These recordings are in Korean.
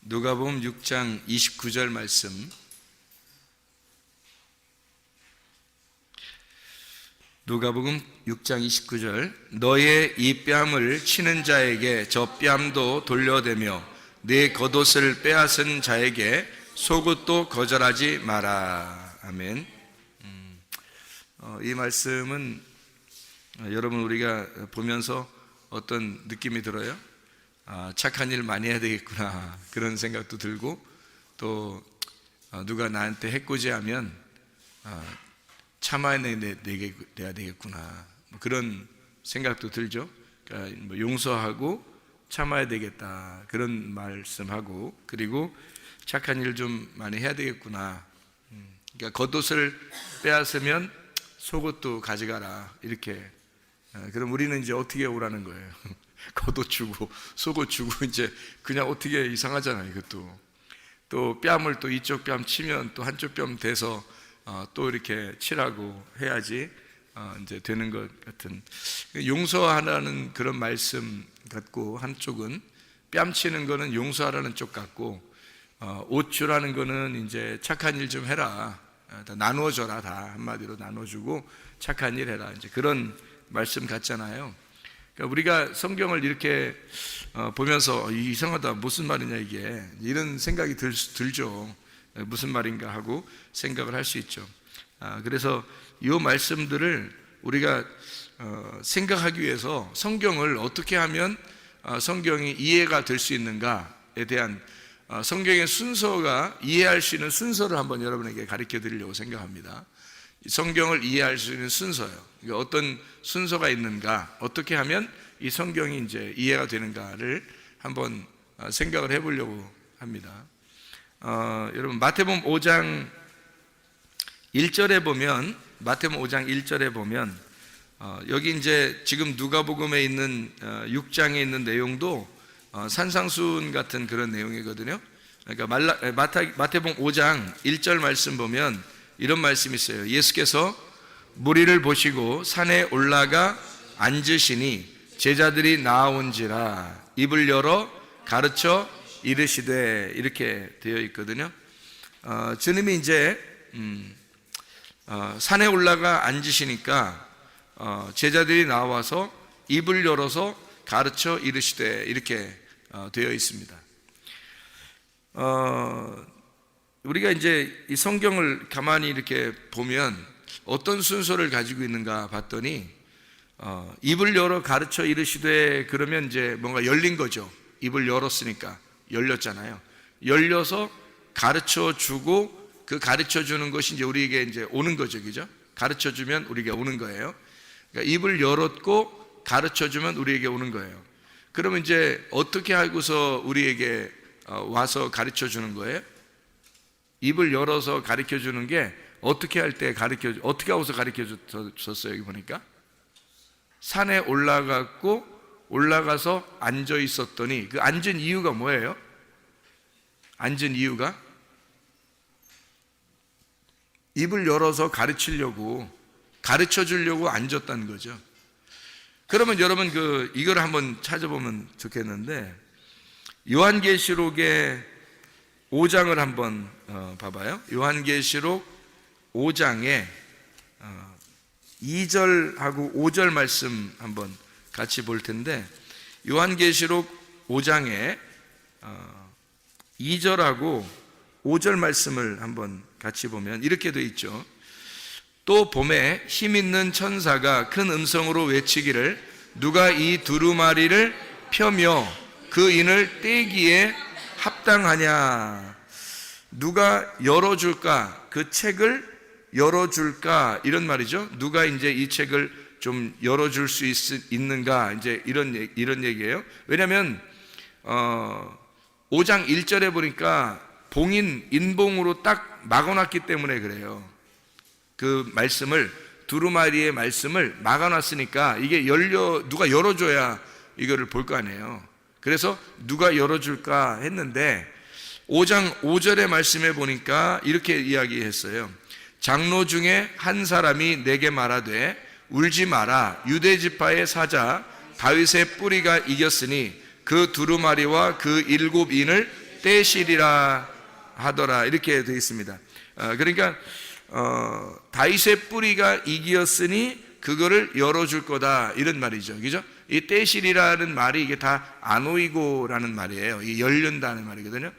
누가복음 6장 29절 말씀. 누가복음 6장 29절. 너의 이 뺨을 치는 자에게 저 뺨도 돌려대며 네 겉옷을 빼앗은 자에게 속옷도 거절하지 마라. 아멘. 이 말씀은 여러분 우리가 보면서 어떤 느낌이 들어요? 착한 일 많이 해야 되겠구나 그런 생각도 들고, 또 누가 나한테 해코지하면 참아내야 되겠구나 그런 생각도 들죠. 그러니까 용서하고 참아야 되겠다 그런 말씀하고, 그리고 착한 일 좀 많이 해야 되겠구나. 그러니까 겉옷을 빼앗으면 속옷도 가져가라 이렇게. 그럼 우리는 이제 어떻게 오라는 거예요? 겉옷 주고 속옷 주고 이제 그냥 어떻게 이상하잖아요. 이것도 또 뺨을 또 이쪽 뺨 치면 또 한쪽 뺨 대서 또 이렇게 치라고 해야지 이제 되는 것 같은, 용서하라는 그런 말씀 같고, 한쪽은 뺨 치는 거는 용서하라는 쪽 같고, 옷 주라는 거는 이제 착한 일 좀 해라, 다 나누어줘라, 다 한마디로 나눠주고 착한 일 해라, 이제 그런 말씀 같잖아요. 그러니까 우리가 성경을 이렇게 보면서 이상하다, 무슨 말이냐 이게, 이런 생각이 들죠. 무슨 말인가 하고 생각을 할 수 있죠. 그래서 이 말씀들을 우리가 생각하기 위해서 성경을 어떻게 하면 성경이 이해가 될 수 있는가에 대한 성경의 순서가 이해할 수 있는 순서를 한번 여러분에게 가르쳐 드리려고 생각합니다. 성경을 이해할 수 있는 순서요. 그러니까 어떤 순서가 있는가, 어떻게 하면 이 성경이 이제 이해가 되는가를 한번 생각을 해보려고 합니다. 여러분 마태복음 5장 1절에 보면, 마태복음 5장 1절에 보면 여기 이제 지금 누가복음에 있는 6장에 있는 내용도 산상수훈 같은 그런 내용이거든요. 그러니까 마태복음 5장 1절 말씀 보면 이런 말씀이 있어요. 예수께서 무리를 보시고 산에 올라가 앉으시니 제자들이 나아온지라 입을 열어 가르쳐 이르시되, 이렇게 되어 있거든요. 주님이 이제 산에 올라가 앉으시니까 제자들이 나와서 입을 열어서 가르쳐 이르시되, 이렇게 되어 있습니다. 우리가 이제 이 성경을 가만히 이렇게 보면 어떤 순서를 가지고 있는가 봤더니 입을 열어 가르쳐 이르시되, 그러면 이제 뭔가 열린 거죠. 입을 열었으니까 열렸잖아요. 열려서 가르쳐 주고, 그 가르쳐 주는 것이 이제 우리에게 이제 오는 거죠. 그죠? 가르쳐 주면 우리에게 오는 거예요. 그러니까 입을 열었고 가르쳐 주면 우리에게 오는 거예요. 그러면 이제 어떻게 하고서 우리에게 와서 가르쳐 주는 거예요? 입을 열어서 가르쳐 주는 게 어떻게 할 때 어떻게 하고서 가르쳐 줬어요? 여기 보니까 산에 올라가서 앉아 있었더니, 그 앉은 이유가 뭐예요? 앉은 이유가 입을 열어서 가르쳐 주려고 앉았다는 거죠. 그러면 여러분 이걸 한번 찾아보면 좋겠는데, 요한계시록의 5장을 한번 봐봐요. 요한계시록 5장에 2절하고 5절 말씀 한번 같이 볼 텐데, 요한계시록 5장에 2절하고 5절 말씀을 한번 같이 보면 이렇게 되어 있죠. 또 봄에 힘있는 천사가 큰 음성으로 외치기를, 누가 이 두루마리를 펴며 그 인을 떼기에 합당하냐. 누가 열어줄까? 그 책을 열어줄까? 이런 말이죠. 누가 이제 이 책을 좀 열어줄 수 있는가? 이제 이런 얘기예요. 왜냐하면 5장 1절에 보니까 인봉으로 딱 막아놨기 때문에 그래요. 그 말씀을, 두루마리의 말씀을 막아놨으니까 이게 누가 열어줘야 이거를 볼 거 아니에요. 그래서 누가 열어줄까 했는데 5장 5절의 말씀에 보니까 이렇게 이야기했어요. 장로 중에 한 사람이 내게 말하되 울지 마라. 유대 지파의 사자 다윗의 뿌리가 이겼으니 그 두루마리와 그 7인을 떼시리라 하더라 이렇게 되어 있습니다. 그러니까 다윗의 뿌리가 이기었으니 그거를 열어줄 거다 이런 말이죠. 그죠? 이 떼시리라는 말이 이게 다 아노이고라는 말이에요. 이 열린다는 말이거든요.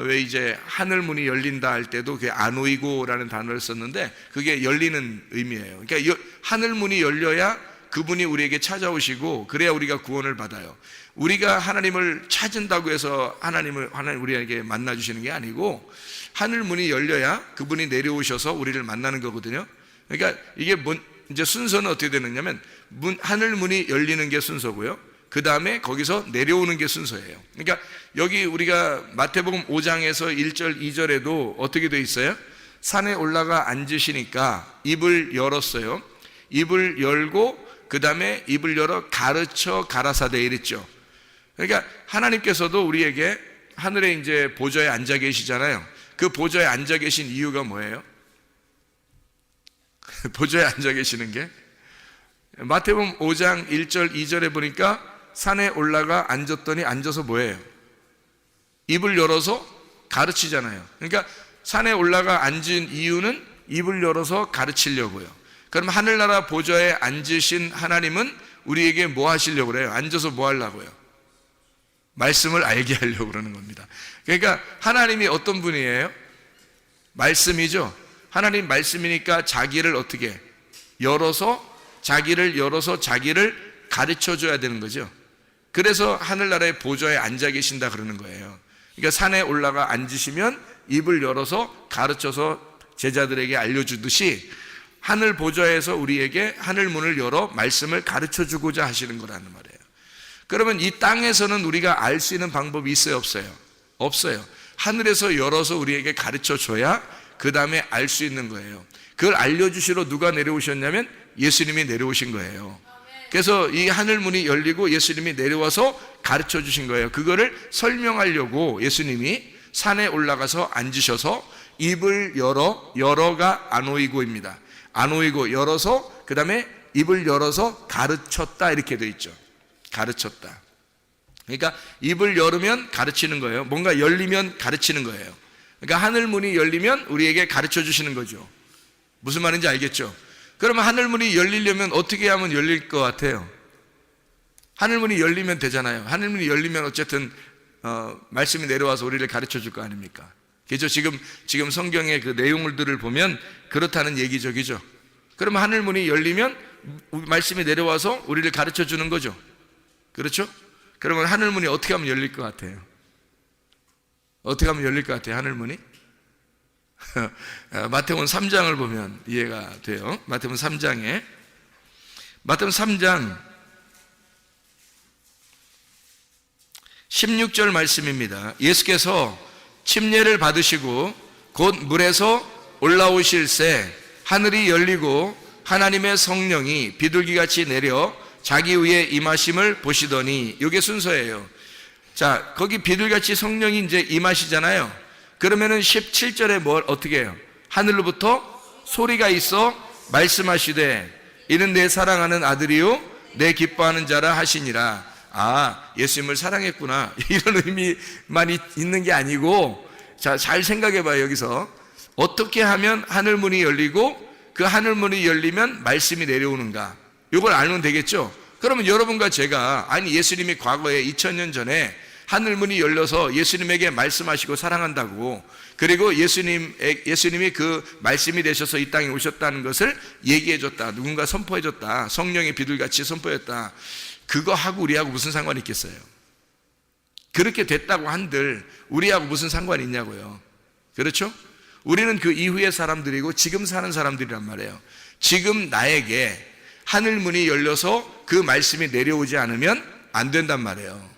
왜 이제 하늘 문이 열린다 할 때도 그 아노이고라는 단어를 썼는데 그게 열리는 의미예요. 그러니까 하늘 문이 열려야 그분이 우리에게 찾아오시고 그래야 우리가 구원을 받아요. 우리가 하나님을 찾은다고 해서 하나님 우리에게 만나 주시는 게 아니고 하늘 문이 열려야 그분이 내려오셔서 우리를 만나는 거거든요. 그러니까 이게 이제 순서는 어떻게 되느냐면 하늘 문이 열리는 게 순서고요. 그 다음에 거기서 내려오는 게 순서예요. 그러니까 여기 우리가 마태복음 5장에서 1절 2절에도 어떻게 되어 있어요? 산에 올라가 앉으시니까 입을 열었어요. 입을 열고 그 다음에 입을 열어 가르쳐 가라사대 이랬죠. 그러니까 하나님께서도 우리에게 하늘에 이제 보좌에 앉아 계시잖아요. 그 보좌에 앉아 계신 이유가 뭐예요? 보좌에 앉아 계시는 게 마태복음 5장 1절 2절에 보니까 산에 올라가 앉았더니 앉아서 뭐예요? 입을 열어서 가르치잖아요. 그러니까 산에 올라가 앉은 이유는 입을 열어서 가르치려고요. 그럼 하늘나라 보좌에 앉으신 하나님은 우리에게 뭐 하시려고 그래요? 앉아서 뭐 하려고요? 말씀을 알게 하려고 그러는 겁니다. 그러니까 하나님이 어떤 분이에요? 말씀이죠. 하나님 말씀이니까 자기를 어떻게 자기를 열어서 자기를 가르쳐 줘야 되는 거죠. 그래서 하늘나라의 보좌에 앉아 계신다 그러는 거예요. 그러니까 산에 올라가 앉으시면 입을 열어서 가르쳐서 제자들에게 알려주듯이 하늘 보좌에서 우리에게 하늘 문을 열어 말씀을 가르쳐 주고자 하시는 거라는 말이에요. 그러면 이 땅에서는 우리가 알 수 있는 방법이 있어요, 없어요? 없어요. 하늘에서 열어서 우리에게 가르쳐 줘야 그 다음에 알 수 있는 거예요. 그걸 알려주시러 누가 내려오셨냐면 예수님이 내려오신 거예요. 그래서 이 하늘 문이 열리고 예수님이 내려와서 가르쳐 주신 거예요. 그거를 설명하려고 예수님이 산에 올라가서 앉으셔서 입을 열어가 아노이고입니다. 아노이고 열어서 그 다음에 입을 열어서 가르쳤다 이렇게 되어 있죠. 가르쳤다. 그러니까 입을 열으면 가르치는 거예요. 뭔가 열리면 가르치는 거예요. 그러니까 하늘 문이 열리면 우리에게 가르쳐 주시는 거죠. 무슨 말인지 알겠죠? 그러면 하늘 문이 열리려면 어떻게 하면 열릴 것 같아요? 하늘 문이 열리면 되잖아요. 하늘 문이 열리면 어쨌든 말씀이 내려와서 우리를 가르쳐 줄 거 아닙니까? 그죠? 지금 성경의 그 내용들을 보면 그렇다는 얘기죠, 그죠? 그러면 하늘 문이 열리면 말씀이 내려와서 우리를 가르쳐 주는 거죠. 그렇죠? 그러면 하늘 문이 어떻게 하면 열릴 것 같아요? 어떻게 하면 열릴 것 같아요? 하늘 문이? 마태복음 3장을 보면 이해가 돼요. 마태복음 3장 16절 말씀입니다. 예수께서 침례를 받으시고 곧 물에서 올라오실새 하늘이 열리고 하나님의 성령이 비둘기같이 내려 자기 위에 임하심을 보시더니, 이게 순서예요. 자, 거기 비둘기같이 성령이 이제 임하시잖아요. 그러면은 17절에 뭘 어떻게 해요? 하늘로부터 소리가 있어 말씀하시되 이는 내 사랑하는 아들이요 내 기뻐하는 자라 하시니라. 아, 예수님을 사랑했구나 이런 의미만 있는 게 아니고, 자, 잘 생각해 봐요. 여기서 어떻게 하면 하늘문이 열리고 그 하늘문이 열리면 말씀이 내려오는가, 이걸 알면 되겠죠. 그러면 여러분과 제가, 아니 예수님이 과거에 2000년 전에 하늘문이 열려서 예수님에게 말씀하시고 사랑한다고, 그리고 예수님이 그 말씀이 되셔서 이 땅에 오셨다는 것을 얘기해줬다, 누군가 선포해줬다, 성령의 비둘같이 선포했다. 그거 하고 우리하고 무슨 상관이 있겠어요? 그렇게 됐다고 한들 우리하고 무슨 상관이 있냐고요. 그렇죠? 우리는 그 이후의 사람들이고 지금 사는 사람들이란 말이에요. 지금 나에게 하늘문이 열려서 그 말씀이 내려오지 않으면 안 된단 말이에요.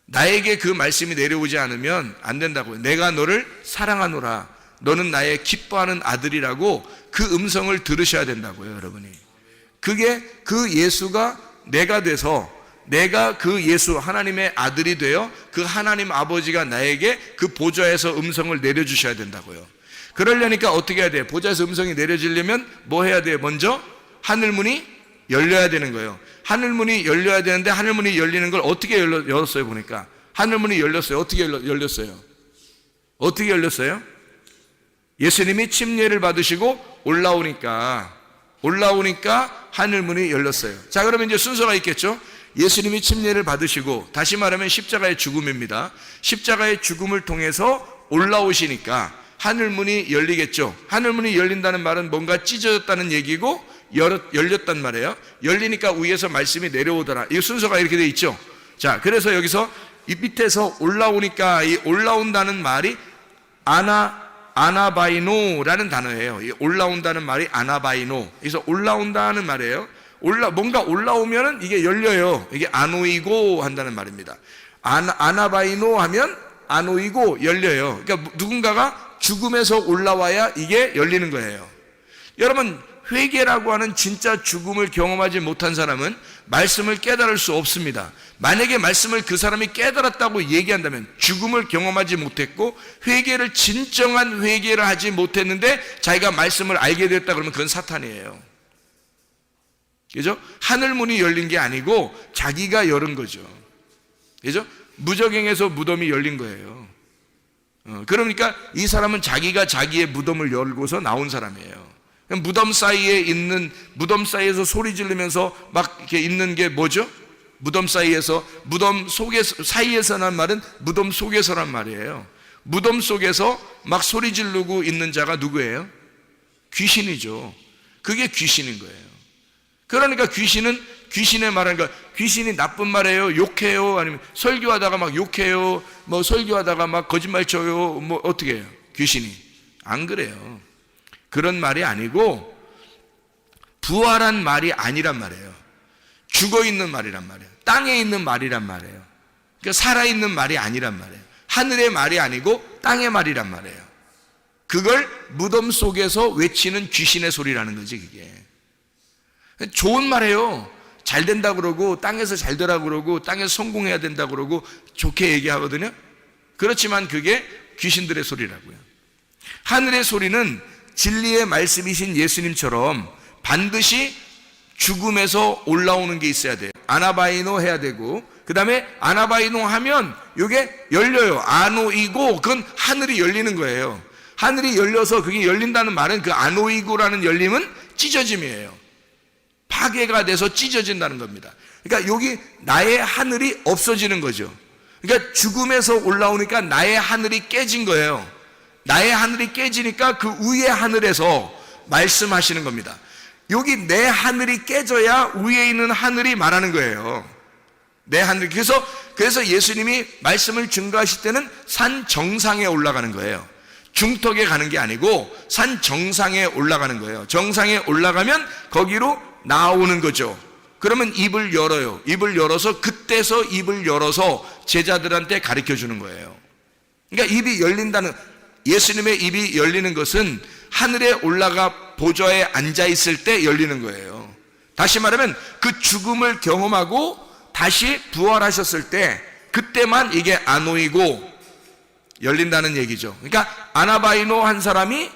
나에게 그 말씀이 내려오지 않으면 안 된다고요. 내가 너를 사랑하노라, 너는 나의 기뻐하는 아들이라고 그 음성을 들으셔야 된다고요, 여러분이. 그게 그 예수가 내가 돼서, 내가 그 예수 하나님의 아들이 되어 그 하나님 아버지가 나에게 그 보좌에서 음성을 내려주셔야 된다고요. 그러려니까 어떻게 해야 돼요? 보좌에서 음성이 내려지려면 뭐 해야 돼요? 먼저 하늘문이 열려야 되는 거예요. 하늘문이 열려야 되는데 하늘문이 열리는 걸 어떻게 열었어요? 보니까 하늘문이 열렸어요. 어떻게 열렸어요? 어떻게 열렸어요? 예수님이 침례를 받으시고 올라오니까 하늘문이 열렸어요. 자, 그러면 이제 순서가 있겠죠? 예수님이 침례를 받으시고, 다시 말하면 십자가의 죽음입니다. 십자가의 죽음을 통해서 올라오시니까 하늘문이 열리겠죠. 하늘문이 열린다는 말은 뭔가 찢어졌다는 얘기고 열렸단 말이에요. 열리니까 위에서 말씀이 내려오더라. 이 순서가 이렇게 돼 있죠. 자, 그래서 여기서 이 밑에서 올라오니까, 이 올라온다는 말이 아나바이노라는 단어예요. 이 올라온다는 말이 아나바이노. 그래서 올라온다는 말이에요. 뭔가 올라오면은 이게 열려요. 이게 아노이고 한다는 말입니다. 아나바이노 하면 아노이고 열려요. 그러니까 누군가가 죽음에서 올라와야 이게 열리는 거예요. 여러분, 회개라고 하는 진짜 죽음을 경험하지 못한 사람은 말씀을 깨달을 수 없습니다. 만약에 말씀을 그 사람이 깨달았다고 얘기한다면, 죽음을 경험하지 못했고 회개를, 진정한 회개를 하지 못했는데 자기가 말씀을 알게 됐다 그러면 그건 사탄이에요. 그죠? 하늘문이 열린 게 아니고 자기가 열은 거죠. 그죠? 무적행에서 무덤이 열린 거예요. 그러니까 이 사람은 자기가 자기의 무덤을 열고서 나온 사람이에요. 무덤 사이에서 소리 지르면서 막 이렇게 있는 게 뭐죠? 무덤 사이에서 사이에서란 말은 무덤 속에서란 말이에요. 무덤 속에서 막 소리 지르고 있는 자가 누구예요? 귀신이죠. 그게 귀신인 거예요. 그러니까 귀신의 말은, 그러니까 귀신이 나쁜 말이에요? 욕해요? 아니면 설교하다가 막 욕해요? 뭐 설교하다가 막 거짓말 쳐요? 뭐 어떻게 해요? 귀신이. 안 그래요. 그런 말이 아니고 부활한 말이 아니란 말이에요. 죽어있는 말이란 말이에요. 땅에 있는 말이란 말이에요. 그러니까 살아있는 말이 아니란 말이에요. 하늘의 말이 아니고 땅의 말이란 말이에요. 그걸 무덤 속에서 외치는 귀신의 소리라는 거지, 그게. 좋은 말이에요. 잘 된다 그러고, 땅에서 잘 되라 그러고, 땅에서 성공해야 된다 그러고 좋게 얘기하거든요. 그렇지만 그게 귀신들의 소리라고요. 하늘의 소리는 진리의 말씀이신 예수님처럼 반드시 죽음에서 올라오는 게 있어야 돼요. 아나바이노 해야 되고, 그 다음에 아나바이노 하면 이게 열려요. 아노이고, 그건 하늘이 열리는 거예요. 하늘이 열려서, 그게 열린다는 말은 그 아노이고라는 열림은 찢어짐이에요. 파괴가 돼서 찢어진다는 겁니다. 그러니까 여기 나의 하늘이 없어지는 거죠. 그러니까 죽음에서 올라오니까 나의 하늘이 깨진 거예요. 나의 하늘이 깨지니까 그 위의 하늘에서 말씀하시는 겁니다. 여기 내 하늘이 깨져야 위에 있는 하늘이 말하는 거예요. 내 하늘. 그래서 예수님이 말씀을 증거하실 때는 산 정상에 올라가는 거예요. 중턱에 가는 게 아니고 산 정상에 올라가는 거예요. 정상에 올라가면 거기로 나오는 거죠. 그러면 입을 열어요. 입을 열어서, 그때서 입을 열어서 제자들한테 가르쳐 주는 거예요. 그러니까 입이 열린다는, 예수님의 입이 열리는 것은 하늘에 올라가 보좌에 앉아 있을 때 열리는 거예요. 다시 말하면 그 죽음을 경험하고 다시 부활하셨을 때, 그때만 이게 아노이고 열린다는 얘기죠. 그러니까 아나바이노 한 사람이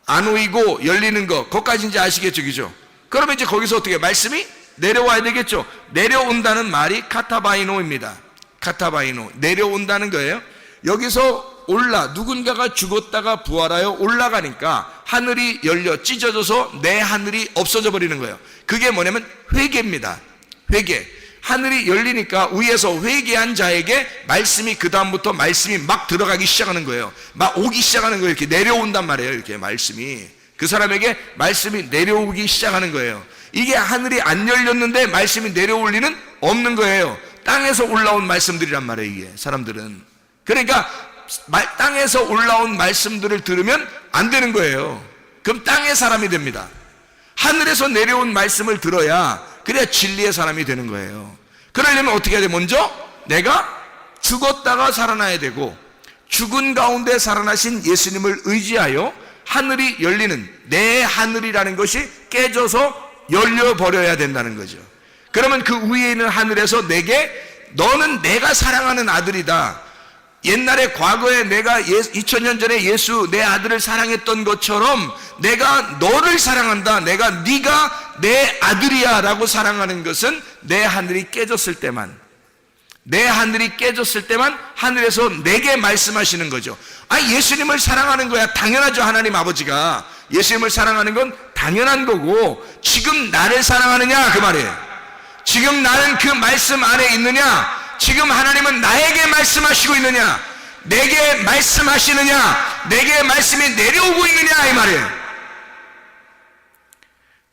아노이고 열리는 거, 그것까지 이제 아시겠죠, 그죠? 그러면 이제 거기서 어떻게 말씀이 내려와야 되겠죠. 내려온다는 말이 카타바이노입니다. 카타바이노, 내려온다는 거예요. 여기서 누군가가 죽었다가 부활하여 올라가니까 하늘이 열려 찢어져서 내 하늘이 없어져 버리는 거예요. 그게 뭐냐면 회개입니다. 회개. 하늘이 열리니까 위에서 회개한 자에게 말씀이, 그 다음부터 말씀이 막 들어가기 시작하는 거예요. 막 오기 시작하는 거예요. 이렇게 내려온단 말이에요. 이렇게 말씀이, 그 사람에게 말씀이 내려오기 시작하는 거예요. 이게 하늘이 안 열렸는데 말씀이 내려올 리는 없는 거예요. 땅에서 올라온 말씀들이란 말이에요, 이게. 사람들은. 그러니까 땅에서 올라온 말씀들을 들으면 안 되는 거예요. 그럼 땅의 사람이 됩니다. 하늘에서 내려온 말씀을 들어야, 그래야 진리의 사람이 되는 거예요. 그러려면 어떻게 해야 돼? 먼저 내가 죽었다가 살아나야 되고, 죽은 가운데 살아나신 예수님을 의지하여 하늘이 열리는, 내 하늘이라는 것이 깨져서 열려버려야 된다는 거죠. 그러면 그 위에 있는 하늘에서 내게, 너는 내가 사랑하는 아들이다. 옛날에 과거에 내가 2000년 전에 예수 내 아들을 사랑했던 것처럼 내가 너를 사랑한다. 네가 내 아들이야 라고 사랑하는 것은 내 하늘이 깨졌을 때만, 내 하늘이 깨졌을 때만 하늘에서 내게 말씀하시는 거죠. 예수님을 사랑하는 거야. 당연하죠. 하나님 아버지가 예수님을 사랑하는 건 당연한 거고, 지금 나를 사랑하느냐 그 말이에요. 지금 나는 그 말씀 안에 있느냐, 지금 하나님은 나에게 말씀하시고 있느냐, 내게 말씀하시느냐, 내게 말씀이 내려오고 있느냐 이 말이에요.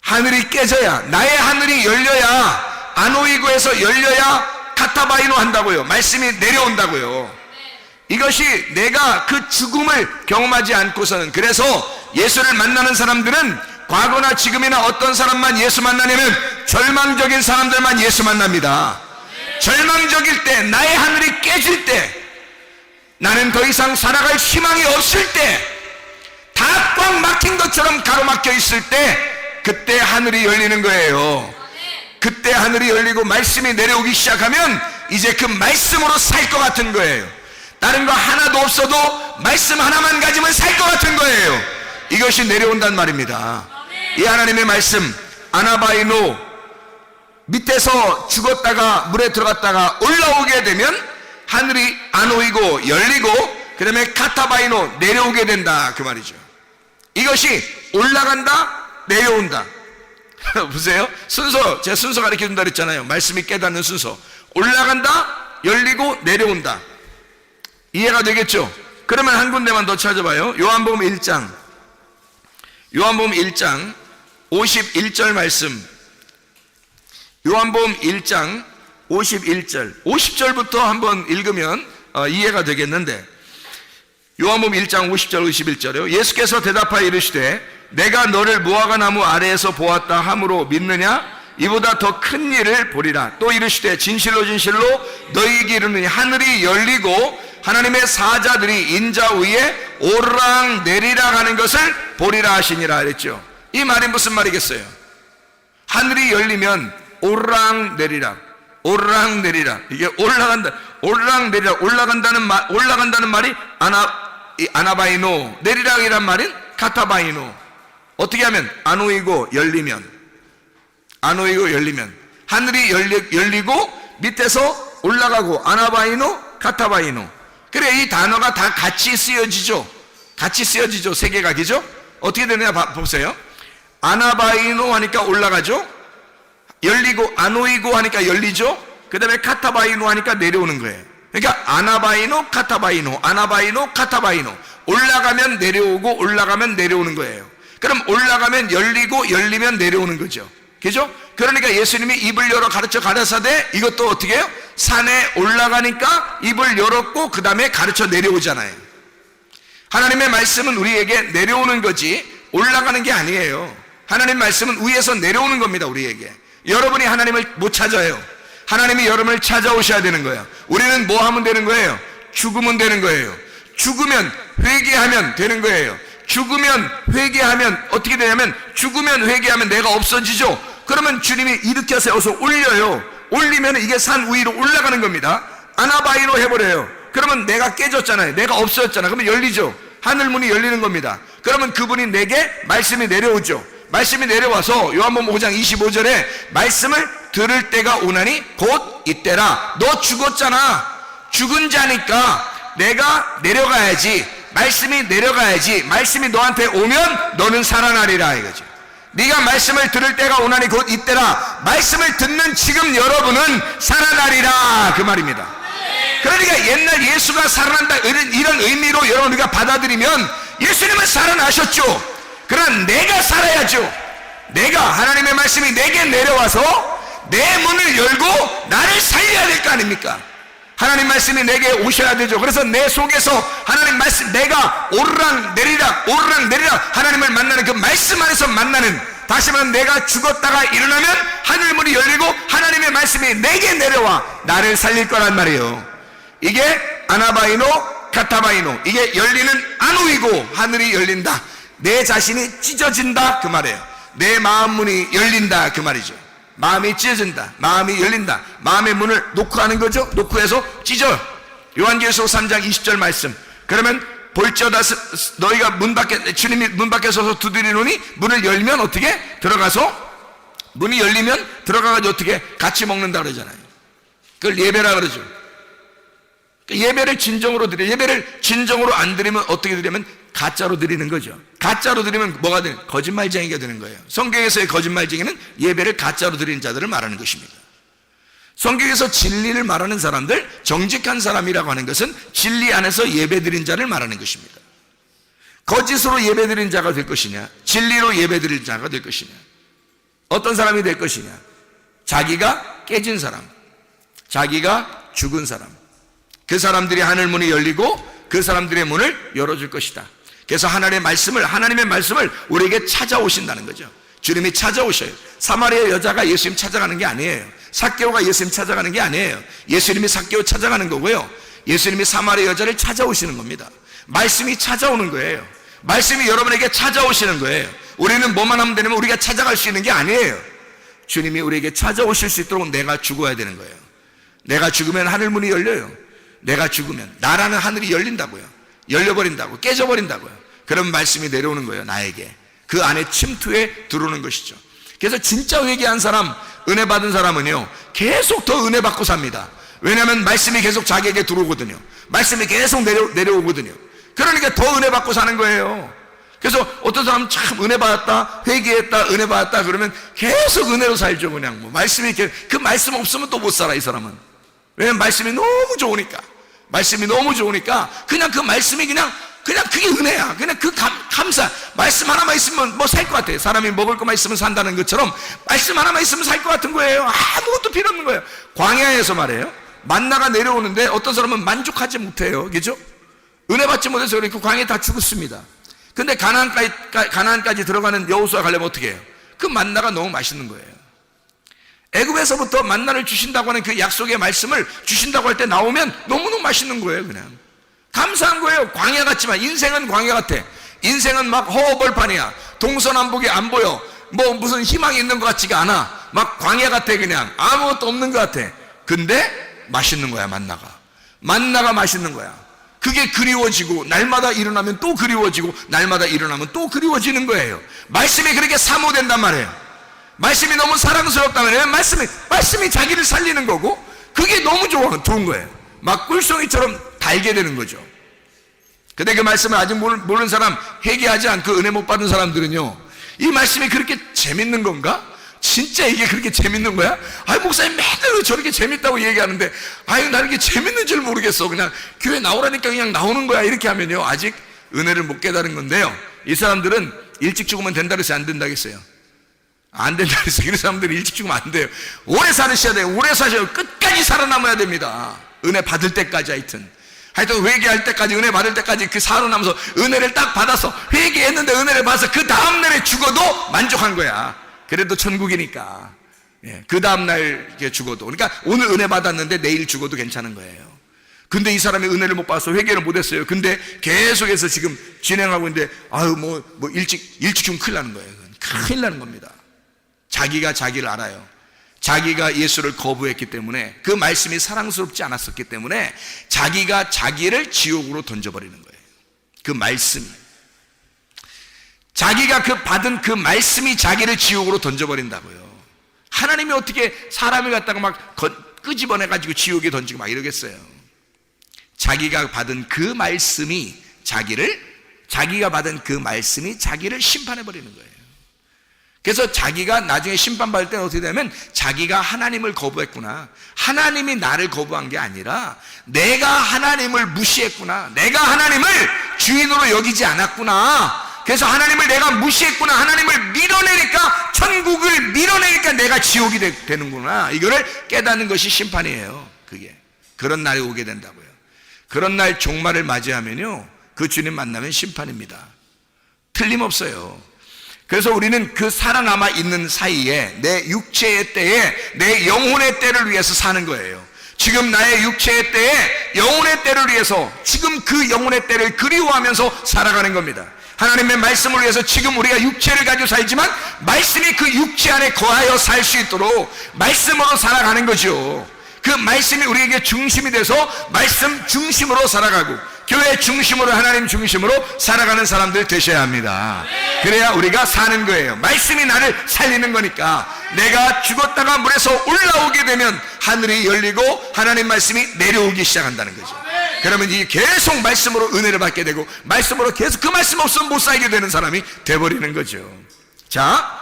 하늘이 깨져야, 나의 하늘이 열려야, 아노이고에서 열려야 카타바이노 한다고요. 말씀이 내려온다고요. 이것이 내가 그 죽음을 경험하지 않고서는, 그래서 예수를 만나는 사람들은 과거나 지금이나 어떤 사람만 예수 만나냐면 절망적인 사람들만 예수 만납니다. 절망적일 때, 나의 하늘이 깨질 때, 나는 더 이상 살아갈 희망이 없을 때, 다 꽉 막힌 것처럼 가로막혀 있을 때, 그때 하늘이 열리는 거예요. 그때 하늘이 열리고 말씀이 내려오기 시작하면 이제 그 말씀으로 살 것 같은 거예요. 다른 거 하나도 없어도 말씀 하나만 가지면 살 것 같은 거예요. 이것이 내려온단 말입니다. 이 하나님의 말씀, 아나바이노, 밑에서 죽었다가 물에 들어갔다가 올라오게 되면 하늘이 아노이고 열리고, 그 다음에 카타바이노, 내려오게 된다 그 말이죠. 이것이 올라간다, 내려온다. 보세요. 순서, 제가 순서 가르쳐 준다 그랬잖아요. 말씀이 깨닫는 순서. 올라간다, 열리고, 내려온다. 이해가 되겠죠? 그러면 한 군데만 더 찾아봐요. 요한복음 1장 51절 말씀. 요한복음 1장 51절 50절부터 한번 읽으면 이해가 되겠는데, 요한복음 1장 50절 51절이요. 예수께서 대답하여 이르시되 내가 너를 무화과 나무 아래에서 보았다 함으로 믿느냐? 이보다 더 큰 일을 보리라. 또 이르시되 진실로 진실로 너희에게 이르노니 하늘이 열리고 하나님의 사자들이 인자 위에 오르락 내리락 하는 것을 보리라 하시니라 그랬죠. 이 말이 무슨 말이겠어요? 하늘이 열리면 오르락 내리락, 오르락 내리락, 이게 올라간다, 오르락 내리락, 올라간다는 말이 아나바이노, 내리락이란 말은 카타바이노. 어떻게 하면? 아노이고 열리면, 아노이고 열리면, 하늘이 열리고 밑에서 올라가고, 아나바이노, 카타바이노. 그래, 이 단어가 다 같이 쓰여지죠. 같이 쓰여지죠. 세 개가, 그죠? 어떻게 되느냐 보세요. 아나바이노 하니까 올라가죠. 열리고, 아노이고 하니까 열리죠. 그 다음에 카타바이노 하니까 내려오는 거예요. 그러니까 아나바이노, 카타바이노, 아나바이노, 카타바이노. 올라가면 내려오고, 올라가면 내려오는 거예요. 그럼 올라가면 열리고, 열리면 내려오는 거죠. 그죠? 그러니까 예수님이 입을 열어 가르쳐 가라사대, 이것도 어떻게 해요? 산에 올라가니까 입을 열었고 그 다음에 가르쳐 내려오잖아요. 하나님의 말씀은 우리에게 내려오는 거지 올라가는 게 아니에요. 하나님 말씀은 위에서 내려오는 겁니다. 우리에게. 여러분이 하나님을 못 찾아요. 하나님이 여러분을 찾아오셔야 되는 거예요. 우리는 뭐 하면 되는 거예요? 죽으면 되는 거예요. 죽으면 회개하면 되는 거예요. 죽으면 회개하면 어떻게 되냐면, 죽으면 회개하면 내가 없어지죠. 그러면 주님이 일으켜 세워서 올려요. 올리면 이게 산 위로 올라가는 겁니다. 아나바이로 해버려요. 그러면 내가 깨졌잖아요. 내가 없어졌잖아요. 그러면 열리죠. 하늘문이 열리는 겁니다. 그러면 그분이 내게 말씀이 내려오죠. 말씀이 내려와서 요한복음 5장 25절에 말씀을 들을 때가 오나니 곧 이때라. 너 죽었잖아. 죽은 자니까 내가 내려가야지. 말씀이 내려가야지. 말씀이 너한테 오면 너는 살아나리라 이거죠. 네가 말씀을 들을 때가 오나니 곧 이때라. 말씀을 듣는 지금 여러분은 살아나리라 그 말입니다. 그러니까 옛날 예수가 살아난다 이런 의미로 여러분 우리가 받아들이면 예수님은 살아나셨죠. 그러나 내가 살아야죠. 내가, 하나님의 말씀이 내게 내려와서 내 문을 열고 나를 살려야 될 거 아닙니까? 하나님 말씀이 내게 오셔야 되죠. 그래서 내 속에서 하나님 말씀, 내가 오르락 내리락 하나님을 만나는 그 말씀 안에서 만나는, 다시 말하면 내가 죽었다가 일어나면 하늘문이 열리고 하나님의 말씀이 내게 내려와 나를 살릴 거란 말이에요. 이게 아나바이노, 카타바이노, 이게 열리는 아누이고 하늘이 열린다. 내 자신이 찢어진다 그 말이에요. 내 마음 문이 열린다 그 말이죠. 마음이 찢어진다, 마음이 열린다. 마음의 문을 놓고 하는 거죠. 놓고 해서 찢어요. 요한계시록 3장 20절 말씀. 그러면 볼지어다 너희가 문 밖에, 주님이 문 밖에 서서 두드리노니 문을 열면 어떻게? 들어가서, 문이 열리면 들어가가지고 어떻게? 같이 먹는다 그러잖아요. 그걸 예배라 그러죠. 예배를 진정으로 드려. 예배를 진정으로 안 드리면 어떻게 드리면 가짜로 드리는 거죠. 가짜로 드리면 뭐가 되는? 거짓말쟁이가 되는 거예요. 성경에서의 거짓말쟁이는 예배를 가짜로 드리는 자들을 말하는 것입니다. 성경에서 진리를 말하는 사람들, 정직한 사람이라고 하는 것은 진리 안에서 예배 드린 자를 말하는 것입니다. 거짓으로 예배 드린 자가 될 것이냐, 진리로 예배 드린 자가 될 것이냐, 어떤 사람이 될 것이냐, 자기가 깨진 사람, 자기가 죽은 사람, 그 사람들이 하늘 문이 열리고 그 사람들의 문을 열어줄 것이다. 그래서 하나님의 말씀을 우리에게 찾아오신다는 거죠. 주님이 찾아오셔요. 사마리아 여자가 예수님 찾아가는 게 아니에요. 삭개오가 예수님 찾아가는 게 아니에요. 예수님이 삭개오 찾아가는 거고요. 예수님이 사마리아 여자를 찾아오시는 겁니다. 말씀이 찾아오는 거예요. 말씀이 여러분에게 찾아오시는 거예요. 우리는 뭐만 하면 되냐면 우리가 찾아갈 수 있는 게 아니에요. 주님이 우리에게 찾아오실 수 있도록 내가 죽어야 되는 거예요. 내가 죽으면 하늘 문이 열려요. 내가 죽으면 나라는 하늘이 열린다고요. 열려버린다고, 깨져버린다고요. 그런 말씀이 내려오는 거예요. 나에게 그 안에 침투해 들어오는 것이죠. 그래서 진짜 회개한 사람, 은혜 받은 사람은요 계속 더 은혜 받고 삽니다. 왜냐하면 말씀이 계속 자기에게 들어오거든요. 말씀이 계속 내려오거든요. 그러니까 더 은혜 받고 사는 거예요. 그래서 어떤 사람은 참 은혜 받았다, 회개했다, 은혜 받았다 그러면 계속 은혜로 살죠. 그냥 뭐 말씀이 그 말씀 없으면 또 못 살아 이 사람은. 왜냐면 말씀이 너무 좋으니까. 말씀이 너무 좋으니까 그냥 그 말씀이 그냥 그게 은혜야. 그냥 그 감사. 말씀 하나만 있으면 뭐 살 것 같아요. 사람이 먹을 것만 있으면 산다는 것처럼 말씀 하나만 있으면 살 것 같은 거예요. 아무것도 필요 없는 거예요. 광야에서 말이에요, 만나가 내려오는데 어떤 사람은 만족하지 못해요. 그죠? 은혜 받지 못해서 그렇게 광야에 다 죽었습니다. 근데 가나안까지 들어가는 여호수아 가려면 어떻게 해요? 그 만나가 너무 맛있는 거예요. 애굽에서부터 만나를 주신다고 하는 그 약속의 말씀을 주신다고 할 때 나오면 너무너무 맛있는 거예요. 그냥 감사한 거예요. 광야 같지만 인생은 광야 같아. 인생은 막 허허벌판이야. 동서남북이 안 보여. 뭐 무슨 희망이 있는 것 같지가 않아. 막 광야 같아. 그냥 아무것도 없는 것 같아. 근데 맛있는 거야. 만나가 맛있는 거야. 그게 그리워지고 날마다 일어나면 또 그리워지고 날마다 일어나면 또 그리워지는 거예요. 말씀이 그렇게 사모된단 말이에요. 말씀이 너무 사랑스럽다면 말씀이 자기를 살리는 거고 그게 너무 좋은 거예요. 막 꿀송이처럼 달게 되는 거죠. 근데 그 말씀을 아직 모르는 사람, 회개하지 않고 은혜 못 받은 사람들은요, 이 말씀이 그렇게 재밌는 건가? 진짜 이게 그렇게 재밌는 거야? 목사님 맨날 저렇게 재밌다고 얘기하는데 나 이게 재밌는 줄 모르겠어. 그냥 교회 나오라니까 그냥 나오는 거야. 이렇게 하면요 아직 은혜를 못 깨달은 건데요, 이 사람들은 일찍 죽으면 된다 그랬어요? 안 된다 그랬어요? 안 된다 그랬어요. 이런 사람들이 일찍 죽으면 안 돼요. 오래 살으셔야 돼요. 오래 사셔야 끝까지 살아남아야 됩니다. 은혜 받을 때까지. 하여튼 회개할 때까지, 은혜 받을 때까지 그 살아남아서 은혜를 딱 받아서 회개했는데 은혜를 받아서 그 다음날에 죽어도 만족한 거야. 그래도 천국이니까. 그 다음날 죽어도, 그러니까 오늘 은혜 받았는데 내일 죽어도 괜찮은 거예요. 근데 이 사람이 은혜를 못 받아서 회개를 못 했어요. 근데 계속해서 지금 진행하고 있는데 일찍 죽으면 큰일 나는 거예요. 큰일 나는 겁니다. 자기가 자기를 알아요. 자기가 예수를 거부했기 때문에, 그 말씀이 사랑스럽지 않았었기 때문에 자기가 자기를 지옥으로 던져버리는 거예요. 그 말씀이, 자기가 받은 그 말씀이 자기를 지옥으로 던져버린다고요. 하나님이 어떻게 사람을 갖다가 막 끄집어내가지고 지옥에 던지고 막 이러겠어요. 자기가 받은 그 말씀이 자기가 받은 그 말씀이 자기를 심판해버리는 거예요. 그래서 자기가 나중에 심판받을 때는 어떻게 되냐면, 자기가 하나님을 거부했구나, 하나님이 나를 거부한 게 아니라 내가 하나님을 무시했구나, 내가 하나님을 주인으로 여기지 않았구나, 그래서 하나님을 내가 무시했구나, 하나님을 밀어내니까, 천국을 밀어내니까 내가 지옥이 되는구나, 이거를 깨닫는 것이 심판이에요. 그게 그런 날이 오게 된다고요. 그런 날 종말을 맞이하면요, 그 주님 만나면 심판입니다. 틀림없어요. 그래서 우리는 그 살아남아 있는 사이에 내 육체의 때에 내 영혼의 때를 위해서 사는 거예요. 지금 나의 육체의 때에 영혼의 때를 위해서 지금 그 영혼의 때를 그리워하면서 살아가는 겁니다. 하나님의 말씀을 위해서 지금 우리가 육체를 가지고 살지만 말씀이 그 육체 안에 거하여 살 수 있도록 말씀으로 살아가는 거죠. 그 말씀이 우리에게 중심이 돼서 말씀 중심으로 살아가고 교회 중심으로, 하나님 중심으로 살아가는 사람들 되셔야 합니다. 그래야 우리가 사는 거예요. 말씀이 나를 살리는 거니까. 내가 죽었다가 물에서 올라오게 되면 하늘이 열리고 하나님 말씀이 내려오기 시작한다는 거죠. 그러면 이 계속 말씀으로 은혜를 받게 되고, 말씀으로 계속 그 말씀 없으면 못 살게 되는 사람이 돼버리는 거죠. 자,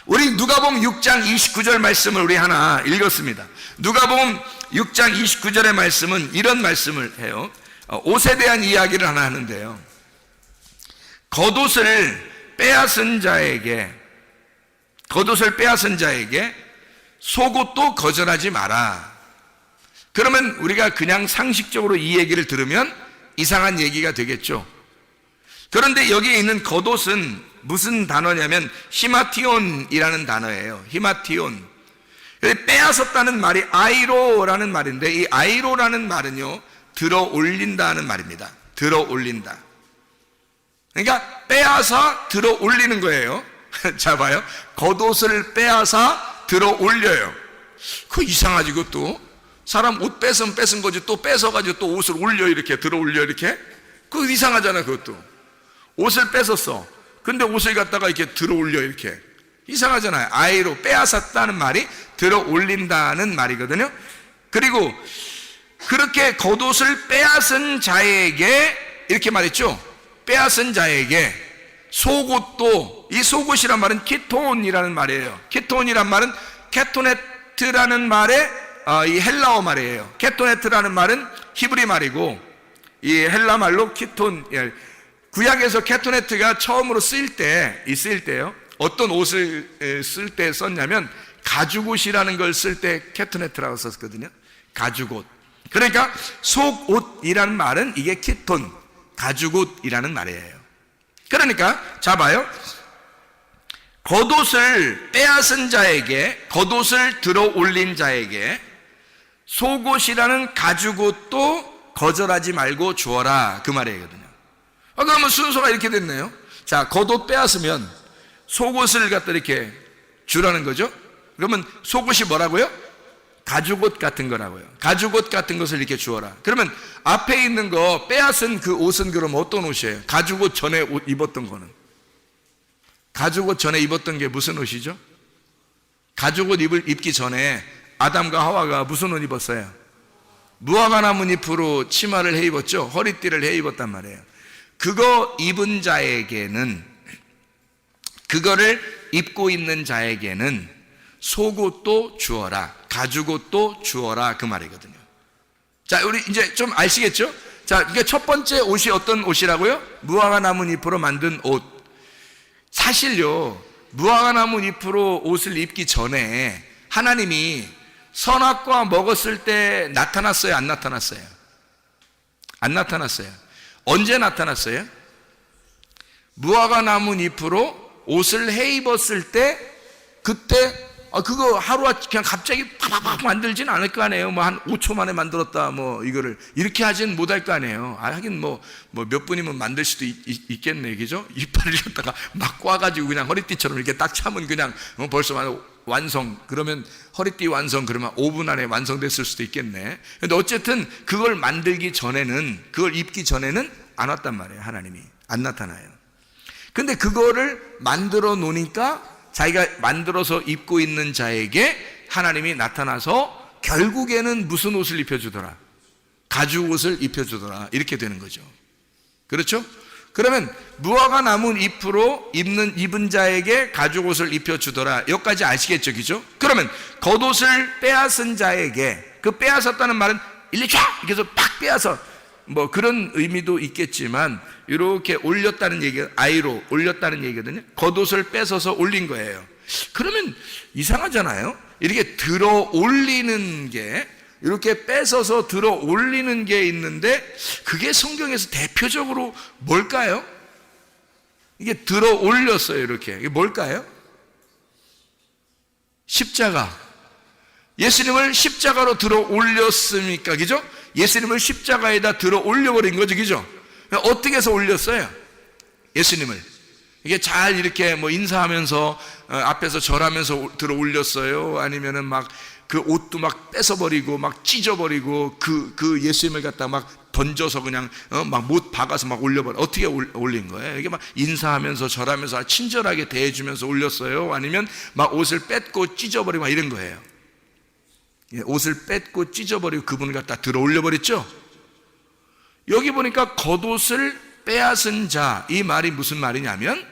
우리 누가복음 6장 29절 말씀을 우리 하나 읽었습니다. 누가복음 6장 29절의 말씀은 이런 말씀을 해요. 옷에 대한 이야기를 하나 하는데요. 겉옷을 빼앗은 자에게 속옷도 거절하지 마라. 그러면 우리가 그냥 상식적으로 이 얘기를 들으면 이상한 얘기가 되겠죠. 그런데 여기에 있는 겉옷은 무슨 단어냐면 히마티온이라는 단어예요. 히마티온. 빼앗았다는 말이 아이로라는 말인데, 이 아이로라는 말은요, 들어 올린다는 말입니다. 들어 올린다. 그러니까 빼앗아 들어 올리는 거예요. 자, 봐요. 겉옷을 빼앗아 들어 올려요. 그거 이상하지, 그것도. 사람 옷 뺏으면 뺏은 거지, 또 뺏어가지고 또 옷을 올려, 이렇게 들어 올려, 이렇게. 그거 이상하잖아, 그것도. 옷을 뺏었어. 근데 옷을 갖다가 이렇게 들어 올려, 이렇게. 이상하잖아요. 아이로 빼앗았다는 말이 들어 올린다는 말이거든요. 그리고 그렇게 겉옷을 빼앗은 자에게, 이렇게 말했죠. 빼앗은 자에게 속옷도, 이 속옷이란 말은 키톤이라는 말이에요. 키톤이란 말은 케토네트라는 말의 이 헬라어 말이에요. 케토네트라는 말은 히브리 말이고, 이 헬라 말로 키톤. 구약에서 케토네트가 처음으로 쓰일 때요, 어떤 옷을 쓸 때 썼냐면 가죽옷이라는 걸 쓸 때 케토네트라고 썼거든요. 가죽옷. 그러니까 속옷이라는 말은 이게 키톤, 가죽옷이라는 말이에요. 그러니까 자, 봐요. 겉옷을 빼앗은 자에게, 겉옷을 들어 올린 자에게 속옷이라는 가죽옷도 거절하지 말고 주어라, 그 말이거든요. 그러면 순서가 이렇게 됐네요. 자, 겉옷 빼앗으면 속옷을 갖다 이렇게 주라는 거죠. 그러면 속옷이 뭐라고요? 가죽옷 같은 거라고요. 가죽옷 같은 것을 이렇게 주어라. 그러면 앞에 있는 거 빼앗은 그 옷은 그럼 어떤 옷이에요? 가죽옷 전에 옷 입었던 거는, 가죽옷 전에 입었던 게 무슨 옷이죠? 가죽옷 입기 전에 아담과 하와가 무슨 옷 입었어요? 무화과 나뭇잎으로 치마를 해 입었죠. 허리띠를 해 입었단 말이에요. 그거 입은 자에게는, 그거를 입고 있는 자에게는 속옷도 주어라, 가죽옷도 주어라, 그 말이거든요. 자, 우리 이제 좀 아시겠죠? 자, 이게 첫 번째 옷이 어떤 옷이라고요? 무화과 나뭇잎으로 만든 옷. 사실요, 무화과 나뭇잎으로 옷을 입기 전에 하나님이 선악과 먹었을 때 나타났어요, 안 나타났어요? 안 나타났어요. 언제 나타났어요? 무화과 나뭇잎으로 옷을 해 입었을 때, 그때 그거 하루아침 그냥 갑자기 팍팍팍 만들진 않을 거 아니에요. 뭐 한 5초 만에 만들었다, 뭐 이거를 이렇게 하진 못할 거 아니에요. 하긴 뭐 몇 분이면 만들 수도 있겠네, 그죠? 이빨을 갖다가 막 꽈가지고 그냥 허리띠처럼 이렇게 딱 차면 그냥 벌써 완성. 그러면 허리띠 완성, 그러면 5분 안에 완성됐을 수도 있겠네. 근데 어쨌든 그걸 만들기 전에는, 그걸 입기 전에는 안 왔단 말이에요. 하나님이 안 나타나요. 근데 그거를 만들어 놓으니까 자기가 만들어서 입고 있는 자에게 하나님이 나타나서 결국에는 무슨 옷을 입혀주더라? 가죽옷을 입혀주더라. 이렇게 되는 거죠. 그렇죠? 그러면 무화과 나뭇잎으로 입은 자에게 가죽옷을 입혀주더라. 여기까지 아시겠죠? 그죠? 그러면 겉옷을 빼앗은 자에게, 그 빼앗았다는 말은 이렇게 해서 팍 빼앗아, 뭐 그런 의미도 있겠지만 이렇게 올렸다는 얘기가, 아이로 올렸다는 얘기거든요. 겉옷을 뺏어서 올린 거예요. 그러면 이상하잖아요. 이렇게 들어 올리는 게, 이렇게 뺏어서 들어 올리는 게 있는데, 그게 성경에서 대표적으로 뭘까요? 이게 들어 올렸어요. 이렇게. 이게 뭘까요? 십자가. 예수님을 십자가로 들어 올렸습니까? 그죠? 예수님을 십자가에다 들어 올려버린 거죠. 그죠? 어떻게 해서 올렸어요? 예수님을. 이게 잘 이렇게 뭐 인사하면서 앞에서 절하면서 들어 올렸어요? 아니면은 막 그 옷도 막 뺏어버리고 막 찢어버리고 그 예수님을 갖다 막 던져서 그냥 막 못 박아서 막 올려버려. 어떻게 올린 거예요? 이게 막 인사하면서 절하면서 친절하게 대해주면서 올렸어요? 아니면 막 옷을 뺏고 찢어버리고 막 이런 거예요? 옷을 뺏고 찢어버리고 그분을 갖다 들어 올려버렸죠? 여기 보니까 겉옷을 빼앗은 자, 이 말이 무슨 말이냐면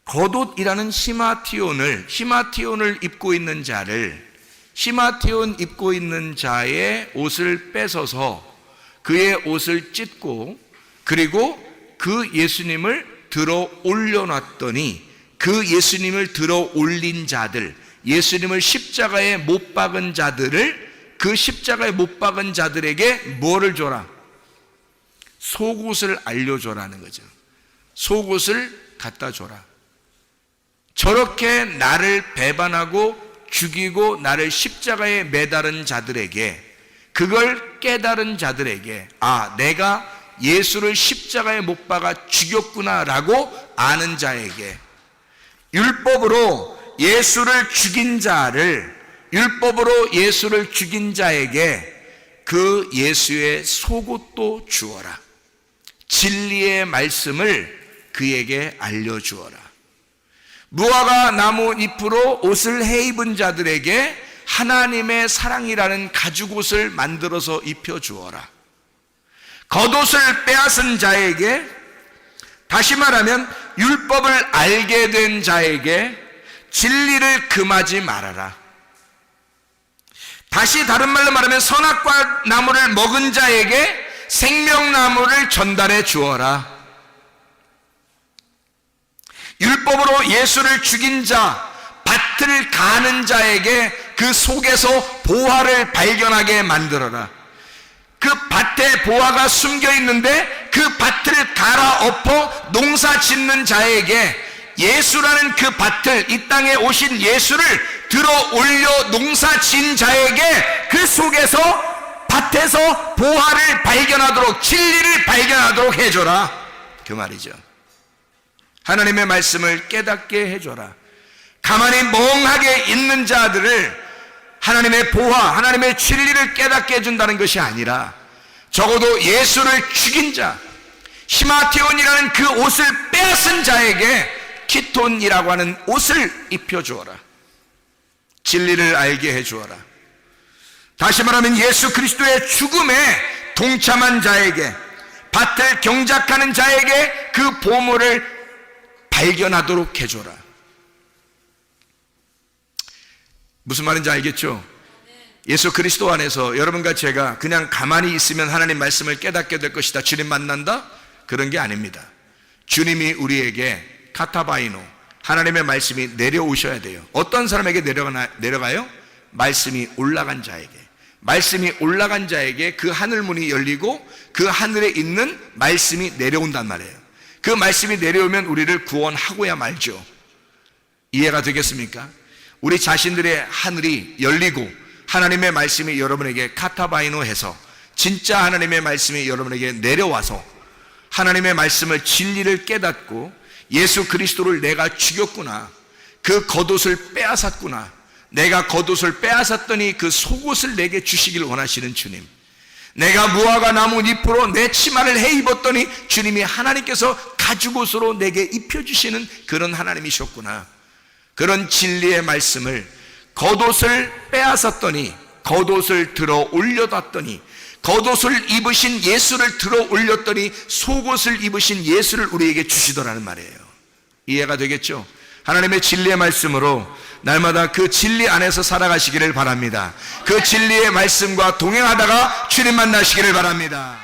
겉옷이라는 히마티온을 입고 있는 자를, 히마티온 입고 있는 자의 옷을 뺏어서 그의 옷을 찢고, 그리고 그 예수님을 들어 올려놨더니 그 예수님을 들어 올린 자들, 예수님을 십자가에 못 박은 자들을, 그 십자가에 못 박은 자들에게 뭐를 줘라? 속옷을 알려줘라는 거죠. 속옷을 갖다 줘라. 저렇게 나를 배반하고 죽이고 나를 십자가에 매달은 자들에게, 그걸 깨달은 자들에게, 아, 내가 예수를 십자가에 못 박아 죽였구나 라고 아는 자에게, 율법으로 예수를 죽인 자에게 그 예수의 속옷도 주어라. 진리의 말씀을 그에게 알려주어라. 무화과 나무 잎으로 옷을 해입은 자들에게 하나님의 사랑이라는 가죽옷을 만들어서 입혀주어라. 겉옷을 빼앗은 자에게, 다시 말하면 율법을 알게 된 자에게 진리를 금하지 말아라. 다시 다른 말로 말하면 선악과 나무를 먹은 자에게 생명나무를 전달해 주어라. 율법으로 예수를 죽인 자, 밭을 가는 자에게 그 속에서 보화를 발견하게 만들어라. 그 밭에 보화가 숨겨 있는데 그 밭을 갈아엎어 농사 짓는 자에게 예수라는 그 밭을, 이 땅에 오신 예수를 들어 올려 농사 진 자에게 그 속에서 밭에서 보화를 발견하도록, 진리를 발견하도록 해줘라, 그 말이죠. 하나님의 말씀을 깨닫게 해줘라. 가만히 멍하게 있는 자들을 하나님의 보화, 하나님의 진리를 깨닫게 해준다는 것이 아니라 적어도 예수를 죽인 자, 히마티온이라는 그 옷을 빼앗은 자에게 키톤이라고 하는 옷을 입혀주어라. 진리를 알게 해주어라. 다시 말하면 예수 그리스도의 죽음에 동참한 자에게, 밭을 경작하는 자에게 그 보물을 발견하도록 해줘라. 무슨 말인지 알겠죠? 예수 그리스도 안에서 여러분과 제가 그냥 가만히 있으면 하나님 말씀을 깨닫게 될 것이다, 주님 만난다, 그런 게 아닙니다. 주님이 우리에게 카타바이노, 하나님의 말씀이 내려오셔야 돼요. 어떤 사람에게 내려가요? 말씀이 올라간 자에게. 말씀이 올라간 자에게 그 하늘문이 열리고 그 하늘에 있는 말씀이 내려온단 말이에요. 그 말씀이 내려오면 우리를 구원하고야 말죠. 이해가 되겠습니까? 우리 자신들의 하늘이 열리고 하나님의 말씀이 여러분에게 카타바이노 해서 진짜 하나님의 말씀이 여러분에게 내려와서 하나님의 말씀을, 진리를 깨닫고 예수 그리스도를 내가 죽였구나, 그 겉옷을 빼앗았구나, 내가 겉옷을 빼앗았더니 그 속옷을 내게 주시길 원하시는 주님, 내가 무화과 나무 잎으로 내 치마를 해입었더니 주님이 하나님께서 가죽옷으로 내게 입혀주시는 그런 하나님이셨구나, 그런 진리의 말씀을, 겉옷을 빼앗았더니 겉옷을 들어 올려놨더니, 겉옷을 입으신 예수를 들어 올렸더니 속옷을 입으신 예수를 우리에게 주시더라는 말이에요. 이해가 되겠죠? 하나님의 진리의 말씀으로 날마다 그 진리 안에서 살아가시기를 바랍니다. 그 진리의 말씀과 동행하다가 주님 만나시기를 바랍니다.